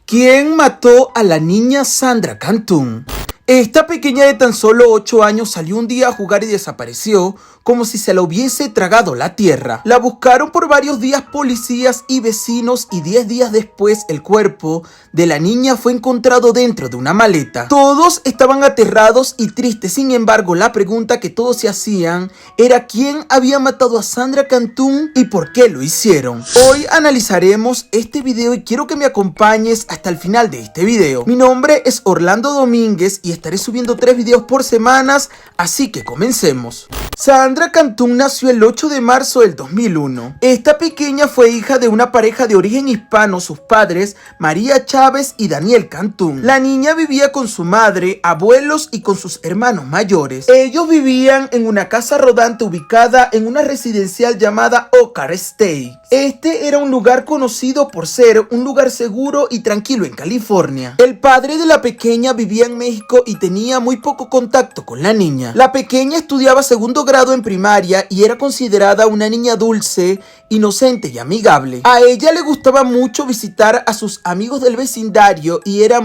¿Quién mató a la niña Sandra Cantún? Esta pequeña de tan solo 8 años salió un día a jugar y desapareció como si se la hubiese tragado la tierra. La buscaron por varios días policías y vecinos y 10 días después el cuerpo de la niña fue encontrado dentro de una maleta. Todos estaban aterrados y tristes, sin embargo la pregunta que todos se hacían era quién había matado a Sandra Cantún y por qué lo hicieron. Hoy analizaremos este video y quiero que me acompañes hasta el final de este video. Mi nombre es Orlando Domínguez y estaré subiendo 3 videos por semanas, así que comencemos. Sandra Cantún nació el 8 de marzo del 2001. Esta pequeña fue hija de una pareja de origen hispano, sus padres María Chávez y Daniel Cantún. La niña vivía con su madre, abuelos y con sus hermanos mayores. Ellos vivían en una casa rodante ubicada en una residencial llamada Ocar State. Este era un lugar conocido por ser un lugar seguro y tranquilo en California. El padre de la pequeña vivía en México y tenía muy poco contacto con la niña. La pequeña estudiaba segundo grado en primaria y era considerada una niña dulce, inocente y amigable. A ella le gustaba mucho visitar a sus amigos del vecindario y era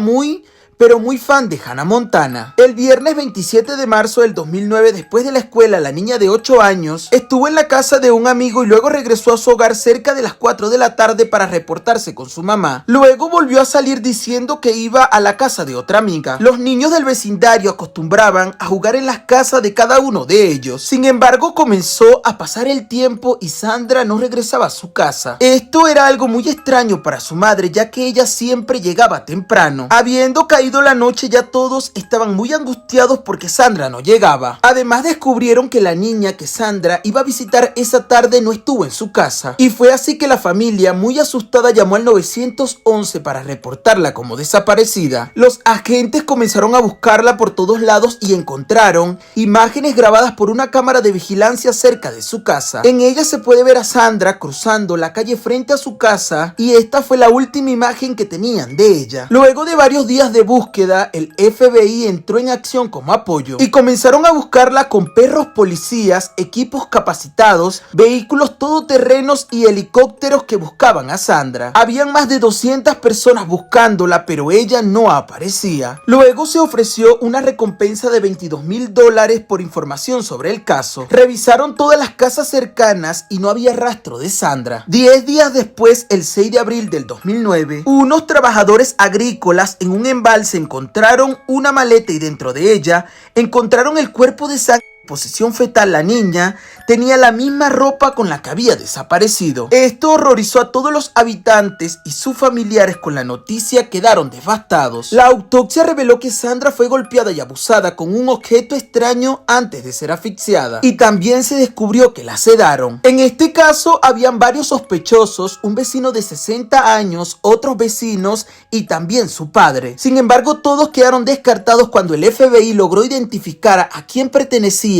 pero muy fan de Hannah Montana. El viernes 27 de marzo del 2009, después de la escuela, la niña de 8 años estuvo en la casa de un amigo y luego regresó a su hogar cerca de las 4 de la tarde para reportarse con su mamá. Luego volvió a salir diciendo que iba a la casa de otra amiga. Los niños del vecindario acostumbraban a jugar en las casas de cada uno de ellos. Sin embargo, comenzó a pasar el tiempo y Sandra no regresaba a su casa. Esto era algo muy extraño para su madre, ya que ella siempre llegaba temprano. Habiendo caído la noche, ya todos estaban muy angustiados porque Sandra no llegaba. Además, descubrieron que la niña que Sandra iba a visitar esa tarde no estuvo en su casa. Y fue así que la familia, muy asustada, llamó al 911 para reportarla como desaparecida. Los agentes comenzaron a buscarla por todos lados y encontraron imágenes grabadas por una cámara de vigilancia cerca de su casa. En ella se puede ver a Sandra cruzando la calle frente a su casa y esta fue la última imagen que tenían de ella. Luego de varios días de búsqueda, el FBI entró en acción como apoyo y comenzaron a buscarla con perros policías, equipos capacitados, vehículos todoterrenos y helicópteros que buscaban a Sandra. Habían más de 200 personas buscándola, pero ella no aparecía. Luego se ofreció una recompensa de $22,000 por información sobre el caso. Revisaron todas las casas cercanas y no había rastro de Sandra. 10 días después, el 6 de abril del 2009, unos trabajadores agrícolas en un embalse se encontraron una maleta y dentro de ella encontraron el cuerpo de Sandra en posición fetal. La niña tenía la misma ropa con la que había desaparecido. Esto horrorizó a todos los habitantes y sus familiares. Con la noticia quedaron devastados. La autopsia reveló que Sandra fue golpeada y abusada con un objeto extraño antes de ser asfixiada y también se descubrió que la sedaron. En este caso habían varios sospechosos, un vecino de 60 años, otros vecinos y también su padre. Sin embargo, todos quedaron descartados cuando el FBI logró identificar a quién pertenecía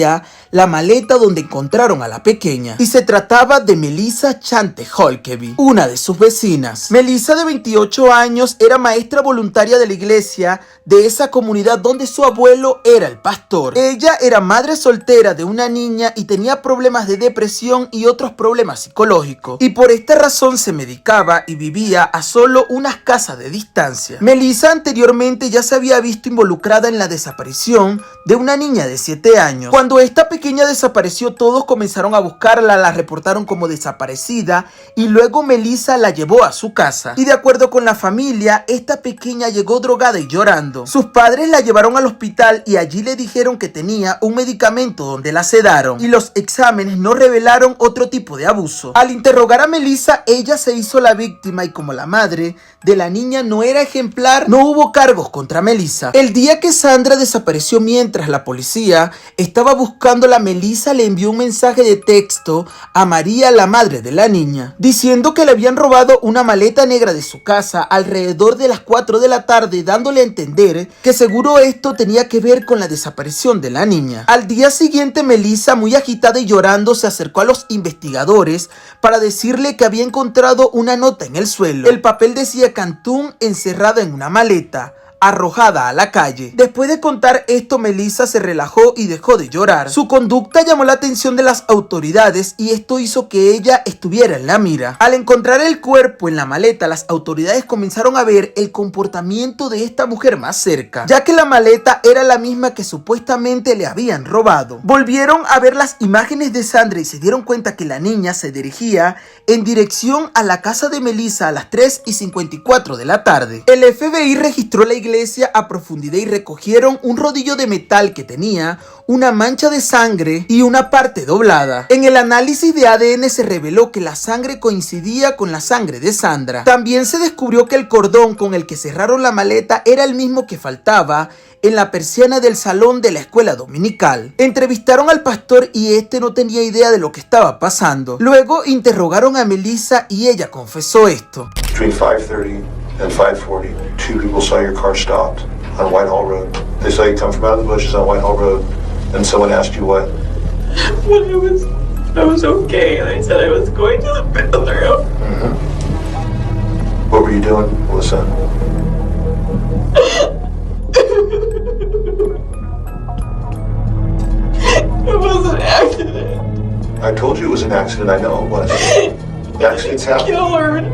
la maleta donde encontraron a la pequeña, y se trataba de Melissa Chante Holkeby, una de sus vecinas. Melissa, de 28 años, era maestra voluntaria de la iglesia de esa comunidad donde su abuelo era el pastor. Ella era madre soltera de una niña y tenía problemas de depresión y otros problemas psicológicos, y por esta razón se medicaba y vivía a solo unas casas de distancia. Melissa anteriormente ya se había visto involucrada en la desaparición de una niña de 7 años. Cuando esta pequeña desapareció, todos comenzaron a buscarla, la reportaron como desaparecida y luego Melissa la llevó a su casa. Y de acuerdo con la familia, esta pequeña llegó drogada y llorando. Sus padres la llevaron al hospital y allí le dijeron que tenía un medicamento donde la sedaron, y los exámenes no revelaron otro tipo de abuso. Al interrogar a Melissa, ella se hizo la víctima y como la madre de la niña no era ejemplar, no hubo cargos contra Melissa. El día que Sandra desapareció, mientras la policía estaba buscándola, Melissa le envió un mensaje de texto a María, la madre de la niña, diciendo que le habían robado una maleta negra de su casa alrededor de las 4 de la tarde, dándole a entender que seguro esto tenía que ver con la desaparición de la niña. Al día siguiente, Melissa, muy agitada y llorando, se acercó a los investigadores para decirle que había encontrado una nota en el suelo. El papel decía Cantún encerrada en una maleta. arrojada a la calle. Después de contar esto, Melissa se relajó y dejó de llorar. Su conducta llamó la atención de las autoridades y esto hizo que ella estuviera en la mira. Al encontrar el cuerpo en la maleta, las autoridades comenzaron a ver el comportamiento de esta mujer más cerca, ya que la maleta era la misma que supuestamente le habían robado. Volvieron a ver las imágenes de Sandra y se dieron cuenta que la niña se dirigía en dirección a la casa de Melissa a las 3:54 de la tarde. El FBI registró la iglesia a profundidad y recogieron un rodillo de metal que tenía una mancha de sangre y una parte doblada. En el análisis de ADN se reveló que la sangre coincidía con la sangre de Sandra. También se descubrió que el cordón con el que cerraron la maleta era el mismo que faltaba en la persiana del salón de la escuela dominical. Entrevistaron al pastor y este no tenía idea de lo que estaba pasando. Luego interrogaron a Melissa y ella confesó esto. Between 5:30 and 5:40, two people saw your car stopped on Whitehall Road. They saw you come from out of the bushes on Whitehall Road, and someone asked you what? When I was okay, and I said I was going to the bathroom. What were you doing, Melissa? It was an accident. I told you it was an accident. I know it was. Accidents happen. Kill her.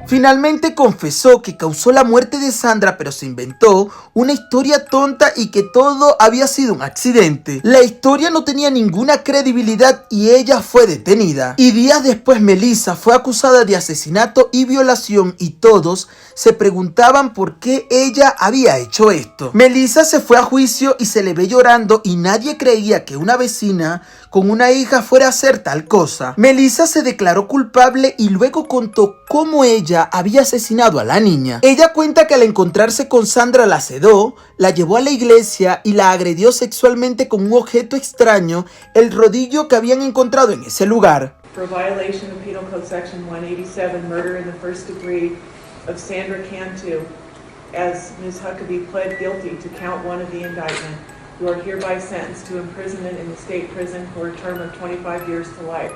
Finalmente confesó que causó la muerte de Sandra, pero se inventó una historia tonta y que todo había sido un accidente. La historia no tenía ninguna credibilidad y ella fue detenida. Y días después Melissa fue acusada de asesinato y violación y todos se preguntaban por qué ella había hecho esto. Melissa se fue a juicio y se le ve llorando y nadie creía que una vecina con una hija fuera a hacer tal cosa. Melissa se declaró culpable y luego contó cómo ella había asesinado a la niña. Ella cuenta que al encontrarse con Sandra la sedó, la llevó a la iglesia y la agredió sexualmente con un objeto extraño, el rodillo que habían encontrado en ese lugar. For violation of Penal Code Section 187, murder in the first degree of Sandra Cantu, as Ms. Huckabee pled guilty to count 1 of the indictment, you are hereby sentenced to imprisonment in the state prison for a term of 25 years to life.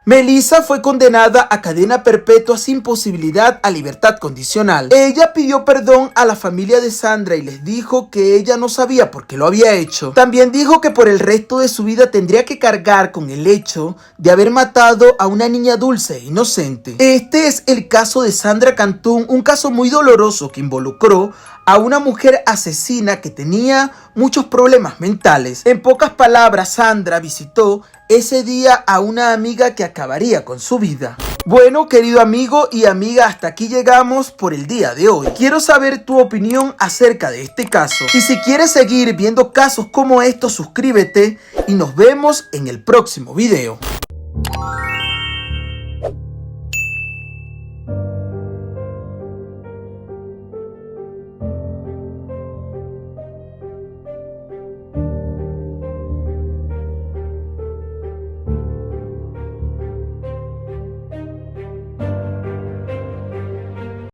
Melissa fue condenada a cadena perpetua sin posibilidad a libertad condicional. Ella pidió perdón a la familia de Sandra y les dijo que ella no sabía por qué lo había hecho. También dijo que por el resto de su vida tendría que cargar con el hecho de haber matado a una niña dulce e inocente. Este es el caso de Sandra Cantú, un caso muy doloroso que involucró a una mujer asesina que tenía muchos problemas mentales. En pocas palabras, Sandra visitó ese día a una amiga que acabaría con su vida. Bueno, querido amigo y amiga, hasta aquí llegamos por el día de hoy. Quiero saber tu opinión acerca de este caso. Y si quieres seguir viendo casos como estos, suscríbete y nos vemos en el próximo video.